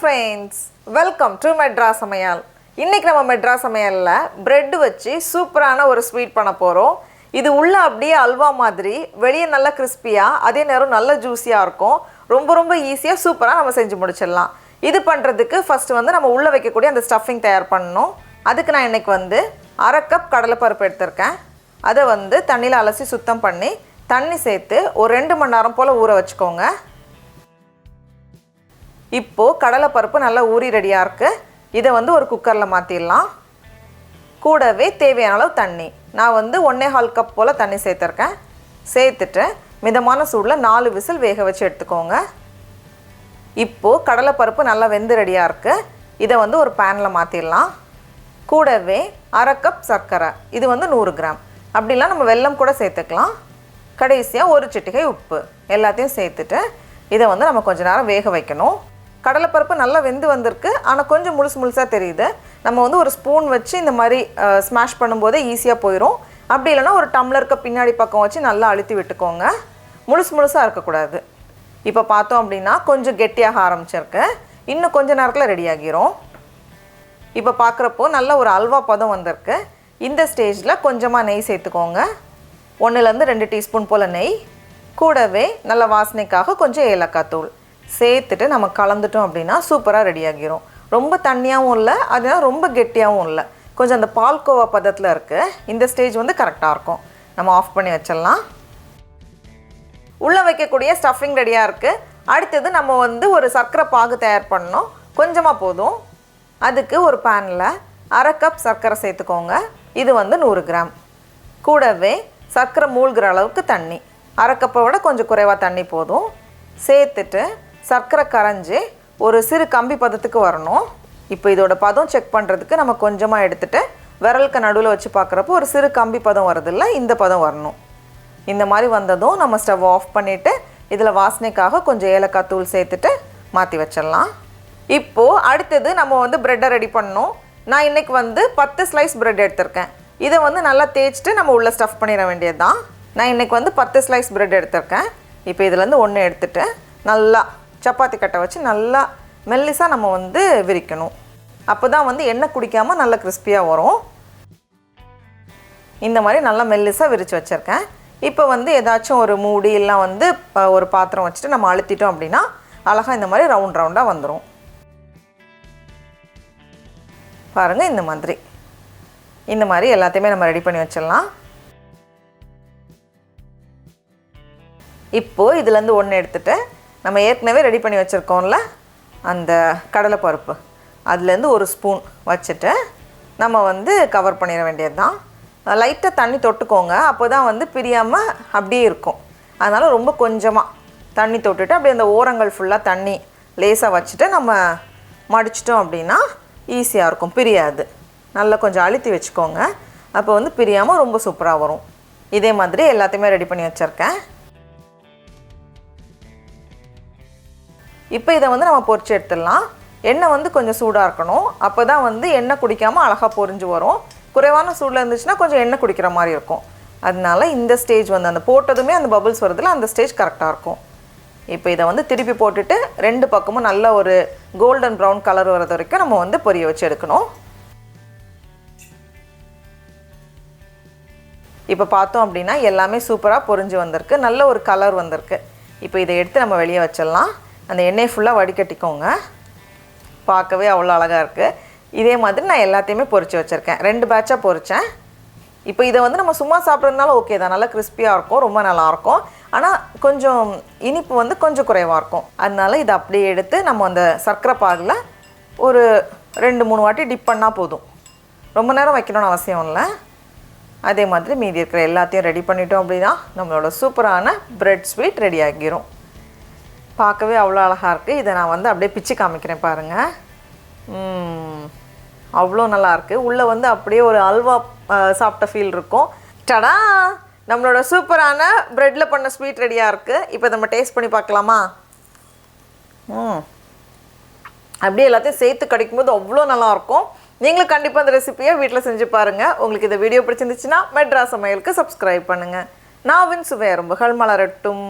friends, welcome to Madras Samayal. இன்னைக்கு நம்ம Madras Samayalல bread வச்சு சூப்பரான ஒரு ஸ்வீட் பண்ண போறோம். இது உள்ள அப்படியே அல்வா மாதிரி, வெளிய நல்ல கிறிஸ்பியா, அதே நேரம் நல்ல ஜூசியா இருக்கும். ரொம்ப ஈஸியா சூப்பரா நம்ம செஞ்சு முடிச்சிடலாம். இது பண்றதுக்கு ஃபர்ஸ்ட் வந்து நம்ம உள்ள வைக்கக்கூடிய அந்த ஸ்டஃபிங் தயார் பண்ணனும். அதுக்கு நான் இன்னைக்கு வந்து 1/2 கப் கடலை பருப்பு எடுத்துர்க்கேன். அதை வந்து தண்ணில அலசி சுத்தம் பண்ணி தண்ணி சேர்த்து ஒரு 2 மணி நேரம் போல ஊற வச்சுக்கோங்க. இப்போ கடலை பருப்பு நல்லா ஊறி ரெடியா இருக்கு. இதை வந்து ஒரு குக்கர்ல மாத்திடலாம். கூடவே தேவையான அளவு தண்ணி. நான் வந்து 1/4 கப் போல தண்ணி சேர்த்திருக்கேன். சேர்த்துட்டு மிதமான சூடுல 4 விசில் வேக வச்சு எடுத்துக்கோங்க. இப்போ கடலை பருப்பு நல்லா வெந்து ரெடியா இருக்கு. இதை வந்து ஒரு panல மாத்திடலாம். கூடவே 1/2 கப் சர்க்கரை. இது வந்து 100 கிராம். அப்படிலாம் நம்ம வெல்லம் கூட சேர்த்துக்கலாம். கடைசியா ஒரு சிட்டிகை உப்பு. எல்லாத்தையும் சேர்த்துட்டு இதை வந்து நம்ம கொஞ்ச நேரம் வேக வைக்கணும். கடலை பருப்பு நல்லா வெந்து வந்திருக்கு. ஆனா கொஞ்சம் முழுசா தெரியுது. நம்ம வந்து ஒரு ஸ்பூன் வச்சு இந்த மாதிரி ஸ்மாஷ் பண்ணும்போது ஈஸியா போயிடும். அப்படி இல்லனா ஒரு டம்ளருக்கு பின்னாடி பக்கம் வச்சு நல்லா அழுத்தி விட்டுக்கோங்க. முழுசா இருக்க கூடாது. இப்போ பார்த்தோம் அப்படினா கொஞ்சம் கெட்டியாக ஆரம்பிச்சிருக்கு. இன்னும் கொஞ்ச நேரத்துல ரெடி ஆகிரும். இப்போ பார்க்கறப்போ நல்ல ஒரு அல்வா பதம் வந்திருக்கு. இந்த ஸ்டேஜ்ல கொஞ்சமா நெய் சேர்த்துக்கோங்க. 1 ல இருந்து 2 டீஸ்பூன் போல நெய். கூடவே நல்ல வாசனைக்காக கொஞ்சம் ஏலக்காய் தூள் சேர்த்துட்டு நம்ம கலந்துட்டோம் அப்படினா சூப்பரா ரெடி ஆகிரும். ரொம்ப தண்ணியாவும் இல்ல, அதனால ரொம்ப கெட்டியாவும் இல்ல. கொஞ்சம் அந்த பால்கோவா பதத்துல இருக்கு. இந்த ஸ்டேஜ் வந்து கரெக்ட்டா இருக்கும். நம்ம ஆஃப் பண்ணி வச்சிடலாம். உள்ள வைக்கக்கூடிய ஸ்டஃபிங் ரெடியா இருக்கு. அடுத்து நம்ம வந்து ஒரு சர்க்கரை பாகு தயார் பண்ணனும். கொஞ்சமா போதும். அதுக்கு ஒரு panல 1/2 கப் சர்க்கரை சேர்த்துக்கோங்க. இது வந்து 100 கிராம். கூடவே சர்க்கரை மூழ்கிற அளவுக்கு தண்ணி. 1/2 கப்பை விட கொஞ்சம் குறைவா தண்ணி போதும். சேர்த்துட்டு சர்க்கரை கரைஞ்சு ஒரு சிறு கம்பி பதத்துக்கு வரணும். இப்போ இதோட பதம் செக் பண்றதுக்கு நம்ம கொஞ்சமா எடுத்துட்டு விரலுக்கு நடுவுல வச்சு பார்க்கறப்போ ஒரு சிறு கம்பி பதம் வருதுல்ல, இந்த பதம் வரணும். இந்த மாதிரி வந்ததும் நம்ம ஸ்டவ் ஆஃப் பண்ணிட்டு இதுல வாசனைக்காக கொஞ்சம் ஏலக்காய் தூள் சேர்த்துட்டு மாத்தி வச்சிடலாம். இப்போ அடுத்து நம்ம வந்து பிரெட் ரெடி பண்ணனும். நான் இன்னைக்கு வந்து 10 ஸ்லைஸ் பிரெட் எடுத்துர்க்கேன். இதை வந்து நல்லா தேய்ச்சிட்டு நம்ம உள்ள ஸ்டஃப் பண்ணிர வேண்டியதுதான். நான் இன்னைக்கு வந்து 10 ஸ்லைஸ் பிரெட் எடுத்துர்க்கேன். இப்போ இதுல இருந்து 1 எடுத்துட்டு நல்லா சப்பாத்தி கட்டை வச்சு நல்லா மெல்லிசா நம்ம வந்து விரிக்கணும். அப்பதான் வந்து எண்ணெய் குடிக்காம நல்ல கிறிஸ்பியா வரும். இந்த மாதிரி நல்லா மெல்லிசா விரிச்சு வச்சிருக்கேன். இப்போ வந்து ஏதாச்சும் ஒரு மூடி இல்ல வந்து ஒரு பாத்திரம் வச்சிட்டு நம்ம அழுத்திட்டோம் அப்படினா அழகா இந்த மாதிரி ரவுண்டா வந்துரும். பாருங்க இந்த மாதிரி. இந்த மாதிரி எல்லாத்தையுமே நம்ம ரெடி பண்ணி வச்சிடலாம். இப்போ இதுல இருந்து 1 எடுத்துட்டு நம்ம ஏற்கனவே ரெடி பண்ணி வச்சிருக்கோம்ல அந்த கடலை பருப்பு, அதுல இருந்து ஒரு ஸ்பூன் வச்சிட்டு நம்ம வந்து கவர் பண்ணிர வேண்டியதுதான். லைட்டா தண்ணி தொட்டுக்கோங்க. அப்பதான் வந்து பிரியாம அப்படியே இருக்கும். அதனால ரொம்ப கொஞ்சமா தண்ணி தொட்டுட்டு அப்படியே அந்த ஓரங்கள் ஃபுல்லா தண்ணி லேசா வச்சிட்டு நம்ம மடிச்சிட்டோம் அப்படினா ஈஸியா இருக்கும், பிரியாது. நல்லா கொஞ்சம் அழுத்தி வெச்சுக்கோங்க. அப்ப வந்து பிரியாம ரொம்ப சூப்பரா வரும். இதே மாதிரி எல்லாத்தையுமே ரெடி பண்ணி வச்சிருக்கேன். இப்போ இத வந்து நம்ம பொரிச்சு எடுத்துடலாம். எண்ணெய் வந்து கொஞ்சம் சூடா இருக்கணும். அப்பதான் வந்து எண்ணெய் குடிக்காம அழகா பொரிஞ்சு வரும். குறைவான சூடுல இருந்துச்சுனா கொஞ்சம் எண்ணெய் குடிக்கிற மாதிரி இருக்கும். அதனால இந்த ஸ்டேஜ் வந்து அந்த போட்டதுமே அந்த பபிள்ஸ் வருதுல, அந்த ஸ்டேஜ் கரெக்ட்டா இருக்கும். இப்போ இத வந்து திருப்பி போட்டுட்டு 2 பக்கமும் நல்ல ஒரு கோல்டன் பிரவுன் கலர் வரது வரைக்கும் நம்ம வந்து பொரிய வச்சு எடுக்கணும். இப்போ பார்த்தோம் அப்படினா எல்லாமே சூப்பரா பொரிஞ்சு வந்திருக்கு. நல்ல ஒரு கலர் வந்திருக்கு. இப்போ இத எடுத்து நம்ம வெளிய வச்சிடலாம். அந்த எண்ணெய் ஃபுல்லா வடிகட்டிக்கோங்க. பார்க்கவே அவ்வளவு அழகா இருக்கு. இதே மாதிரி நான் எல்லாத்தையுமே பொரிச்சு வச்சிருக்கேன். 2 பேட்சா பொரிச்சேன். இப்போ இத வந்து நம்ம சும்மா சாப்பிடுறதுனால ஓகே தான். நல்லா கிறிஸ்பியா இருக்கும், ரொம்ப நல்லா இருக்கும். ஆனா கொஞ்சம் இனிப்பு வந்து கொஞ்சம் குறைவா இருக்கும். அதனால இத அப்படியே எடுத்து நம்ம அந்த சர்க்கரை பாகுல ஒரு 2-3 வாட்டி டிப் பண்ணா போதும். ரொம்ப நேரம் வைக்கணும்னு அவசியம் இல்ல. அதே மாதிரி மீதி இருக்கிற எல்லாத்தையும் ரெடி பண்ணிட்டோம் அப்படினா நம்மளோட சூப்பரான பிரெட் ஸ்வீட் ரெடி ஆகிரும். பார்க்கவே அவ்வளவு அழகா இருக்கு. இத நான் வந்து அப்படியே பிச்சு காமிக்கிறேன் பாருங்க. அவ்வளவு நல்லா இருக்கு. உள்ள வந்து அப்படியே ஒரு அல்வா சாப்பிட்ட ஃபீல் இருக்கும். டடா! நம்மளோட சூப்பரான பிரெட்ல பண்ண ஸ்வீட் ரெடியா இருக்கு. இப்போ நம்ம டேஸ்ட் பண்ணி பார்க்கலாமா? அப்படியே எல்லாத்தையும் சேர்த்து கடிக்கும்போது அவ்வளவு நல்லா இருக்கும். நீங்களும் கண்டிப்பா இந்த ரெசிபியை வீட்ல செஞ்சு பாருங்க. உங்களுக்கு இந்த வீடியோ பிடிச்சிருந்துச்சுனா மெட்ராஸ் சமையலுக்கு சப்ஸ்கிரைப் பண்ணுங்க. நாவின் சுவை அரும்புகள் மலரட்டும்.